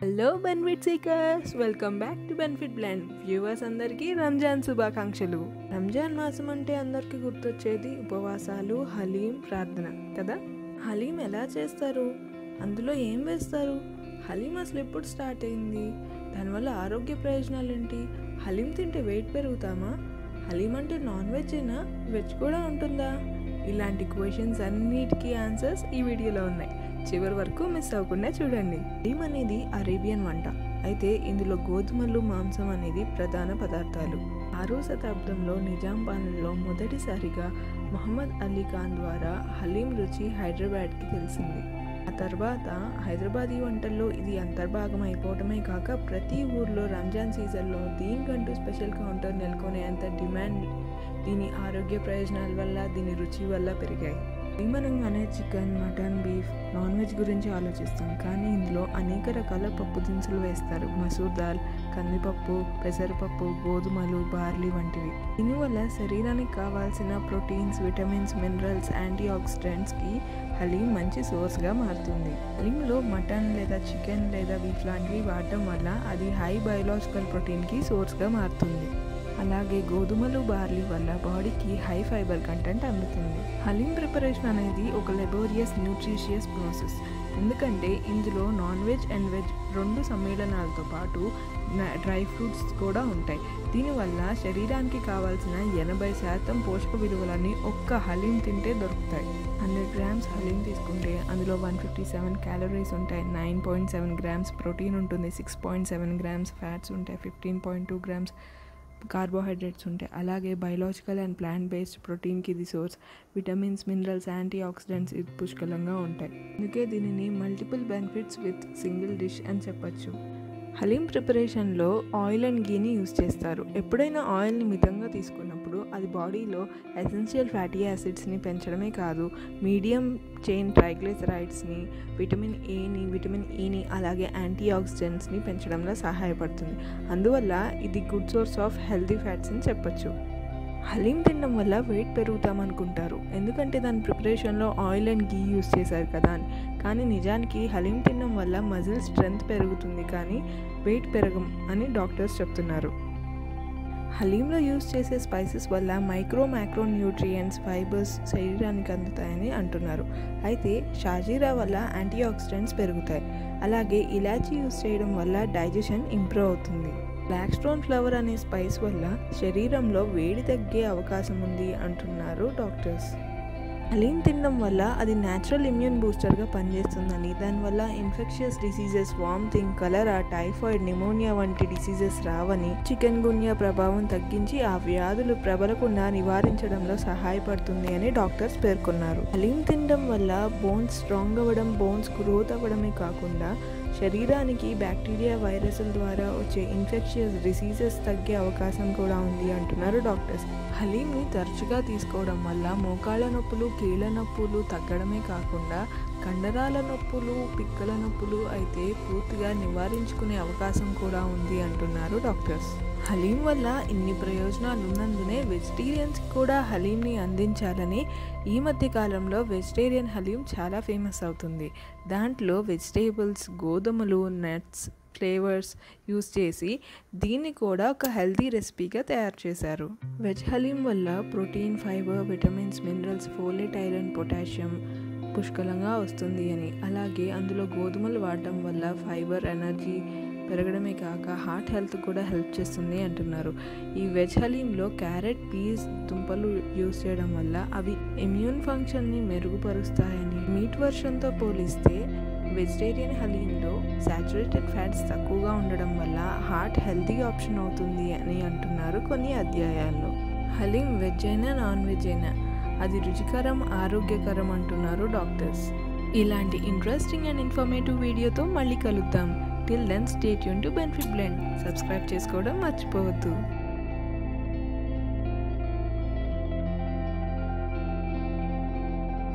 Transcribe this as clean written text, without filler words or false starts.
Hello benefit seekers, welcome back to benefit blend. Viewers అందరికీ రంజాన్ శుభాకాంక్షలు. రంజాన్ మాసం అంటే అందరికీ గుర్తొచ్చేది ఉపవాసాలు, హలీం, ప్రార్థన కదా. హలీం ఎలా చేస్తారు, అందులో ఏం వేస్తారు, హలీం అసలు ఎప్పుడు స్టార్ట్ అయింది, దానివల్ల ఆరోగ్య ప్రయోజనాలు ఏంటి, హలీం తింటే వెయిట్ పెరుగుతామా, హలీం అంటే నాన్ వెజ్ అయినా వెజ్ కూడా ఉంటుందా, ఇలాంటి క్వశ్చన్స్ అన్నిటికీ ఆన్సర్స్ ఈ వీడియోలో ఉన్నాయి. చివరి వరకు మిస్ అవ్వకుండా చూడండి. హలీం అనేది అరేబియన్ వంట అయితే ఇందులో గోధుమలు, మాంసం అనేది ప్రధాన పదార్థాలు. 6వ శతాబ్దంలో నిజాం పాలనలో మొదటిసారిగా మహమ్మద్ అలీ ఖాన్ ద్వారా హలీం రుచి హైదరాబాద్కి తెలిసింది. ఆ తర్వాత హైదరాబాదీ వంటల్లో ఇది అంతర్భాగం అయిపోవటమే కాక ప్రతి ఊర్లో రంజాన్ సీజన్లో దీనికంటూ స్పెషల్ కౌంటర్ నెలకొనేంత డిమాండ్ దీని ఆరోగ్య ప్రయోజనాల వల్ల, దీని రుచి వల్ల పెరిగాయి. అనగానే chicken, mutton, beef, non veg గురించి ఆలోచిస్తాం, కానీ ఇందులో అనేక రకాల పప్పు దినుసులు వేస్తారు. మసూర్ దాల్, కందిపప్పు, పెసరపప్పు, గోధుమలు, బార్లీ వంటివి. దీనివల్ల శరీరానికి కావాల్సిన ప్రోటీన్స్, విటమిన్స్, మినరల్స్, యాంటీ ఆక్సిడెంట్స్కి హలీం మంచి సోర్స్గా మారుతుంది. హలీంలో మటన్ లేదా చికెన్ లేదా బీఫ్ లాంటివి వాడటం వల్ల అది హై బయోలాజికల్ ప్రోటీన్కి సోర్స్గా మారుతుంది. అలాగే గోధుమలు, బార్లీ వల్ల బాడీకి హై ఫైబర్ కంటెంట్ అందుతుంది. హలీం ప్రిపరేషన్ అనేది ఒక లెబోరియస్, న్యూట్రిషియస్ ప్రాసెస్. ఎందుకంటే ఇందులో నాన్ వెజ్ అండ్ వెజ్ రెండు సమ్మేళనాలతో పాటు డ్రై ఫ్రూట్స్ కూడా ఉంటాయి. దీనివల్ల శరీరానికి కావాల్సిన 80% పోషక విలువలన్నీ ఒక్క హలీం తింటే దొరుకుతాయి. 100 గ్రామ్స్ హలీం తీసుకుంటే అందులో 157 క్యాలరీస్ ఉంటాయి, 9.7 గ్రామ్స్ ప్రోటీన్ ఉంటుంది, 6.7 గ్రామ్స్ ఫ్యాట్స్ ఉంటాయి, 15.2 గ్రామ్స్ కార్బోహైడ్రేట్స్ ఉంటాయి. అలాగే బయోలాజికల్ అండ్ ప్లాంట్ బేస్డ్ ప్రోటీన్కి ఇది source. Vitamins, minerals, anti oxidants ఇది పుష్కలంగా ఉంటాయి. అందుకే దీనిని multiple benefits with single dish అని చెప్పచ్చు. హలీం ప్రిపరేషన్లో ఆయిల్ అండ్ గీని యూజ్ చేస్తారు. ఎప్పుడైనా ఆయిల్ని మితంగా తీసుకున్నప్పుడు అది బాడీలో ఎసెన్షియల్ ఫ్యాటీ యాసిడ్స్ని పెంచడమే కాదు, మీడియం చైన్ ట్రైగ్లిసరైడ్స్ని, విటమిన్ ఏని, విటమిన్ ఈని, అలాగే యాంటీ ఆక్సిడెంట్స్ని పెంచడంలో సహాయపడుతుంది. అందువల్ల ఇది good source of healthy fats అని చెప్పచ్చు. హలీం తినడం వల్ల వెయిట్ పెరుగుతామనుకుంటారు, ఎందుకంటే దాని ప్రిపరేషన్లో ఆయిల్ అండ్ గీ యూజ్ చేశారు కదా అని. కానీ నిజానికి హలీం తినడం వల్ల మజిల్ స్ట్రెంగ్త్ పెరుగుతుంది, కానీ వెయిట్ పెరగం అని డాక్టర్స్ చెప్తున్నారు. హలీంలో యూజ్ చేసే స్పైసెస్ వల్ల మైక్రో న్యూట్రియంట్స్, ఫైబర్స్ శరీరానికి అందుతాయని అంటున్నారు. అయితే షాజీరా వల్ల యాంటీ ఆక్సిడెంట్స్ పెరుగుతాయి. అలాగే ఇలాచీ యూజ్ చేయడం వల్ల డైజెషన్ ఇంప్రూవ్ అవుతుంది. బ్లాక్ స్టోన్ ఫ్లవర్ అనే స్పైస్ వల్ల శరీరంలో వేడి తగ్గే అవకాశం ఉంది అంటున్నారు డాక్టర్స్. హలీం తినడం వల్ల అది న్యాచురల్ ఇమ్యూన్ బూస్టర్గా పనిచేస్తుందని, దానివల్ల ఇన్ఫెక్షియస్ డిసీజెస్, వామిటింగ్, కలరా, టైఫాయిడ్, నిమోనియా వంటి డిసీజెస్ రావని, చికెన్ గున్యా ప్రభావం తగ్గించి ఆ వ్యాధులు ప్రబలకుండా నివారించడంలో సహాయపడుతుంది అని డాక్టర్స్ పేర్కొన్నారు. హలీం తినడం వల్ల బోన్స్ స్ట్రాంగ్ అవ్వడం, బోన్స్ గ్రోత్ అవ్వడమే కాకుండా శరీరానికి బ్యాక్టీరియా, వైరస్ల ద్వారా వచ్చే ఇన్ఫెక్షియస్ డిసీజెస్ తగ్గే అవకాశం కూడా ఉంది అంటున్నారు డాక్టర్స్. హలీంని తరచుగా తీసుకోవడం వల్ల మోకాళ్ళ నొప్పులు, కీళ్ళ నొప్పులు తగ్గడమే కాకుండా కండరాల నొప్పులు, పిక్కల నొప్పులు అయితే పూర్తిగా నివారించుకునే అవకాశం కూడా ఉంది అంటున్నారు డాక్టర్స్. హలీం వల్ల ఇన్ని ప్రయోజనాలు ఉన్నందునే వెజిటేరియన్స్ కూడా హలీంని అందించాలని ఈ మధ్య కాలంలో వెజిటేరియన్ హలీం చాలా ఫేమస్ అవుతుంది. దాంట్లో వెజిటేబుల్స్, గోధుమలు, నట్స్, ఫ్లేవర్స్ యూస్ చేసి దీన్ని కూడా ఒక హెల్తీ రెసిపీగా తయారు చేశారు. వెజ్ హలీం వల్ల protein, fibre, vitamins, minerals, folate, iron, potassium పుష్కలంగా వస్తుంది అని, అలాగే అందులో గోధుమలు వాడటం వల్ల ఫైబర్, ఎనర్జీ పెరగడమే కాక హార్ట్ హెల్త్ కూడా హెల్ప్ చేస్తుంది అంటున్నారు. ఈ వెజ్ హలీంలో క్యారెట్, పీస్, దుంపలు యూజ్ చేయడం వల్ల అవి ఇమ్యూన్ ఫంక్షన్ని మెరుగుపరుస్తాయని, మీట్ వర్షన్తో పోలిస్తే వెజిటేరియన్ హలీంలో సాచురేటెడ్ ఫ్యాట్స్ తక్కువగా ఉండడం వల్ల హార్ట్ హెల్తీ ఆప్షన్ అవుతుంది అని అంటున్నారు కొన్ని అధ్యాయాల్లో. హలీం వెజ్ అయినా నాన్ వెజ్ అయినా అది రుచికరం, ఆరోగ్యకరం అంటున్నారు డాక్టర్స్. ఇలాంటి ఇంట్రెస్టింగ్ అండ్ ఇన్ఫర్మేటివ్ వీడియోతో మళ్ళీ కలుద్దాం. Till then, stay tuned to Benefit Blend. Subscribe చేసుకోవడం మర్చిపోవద్దు.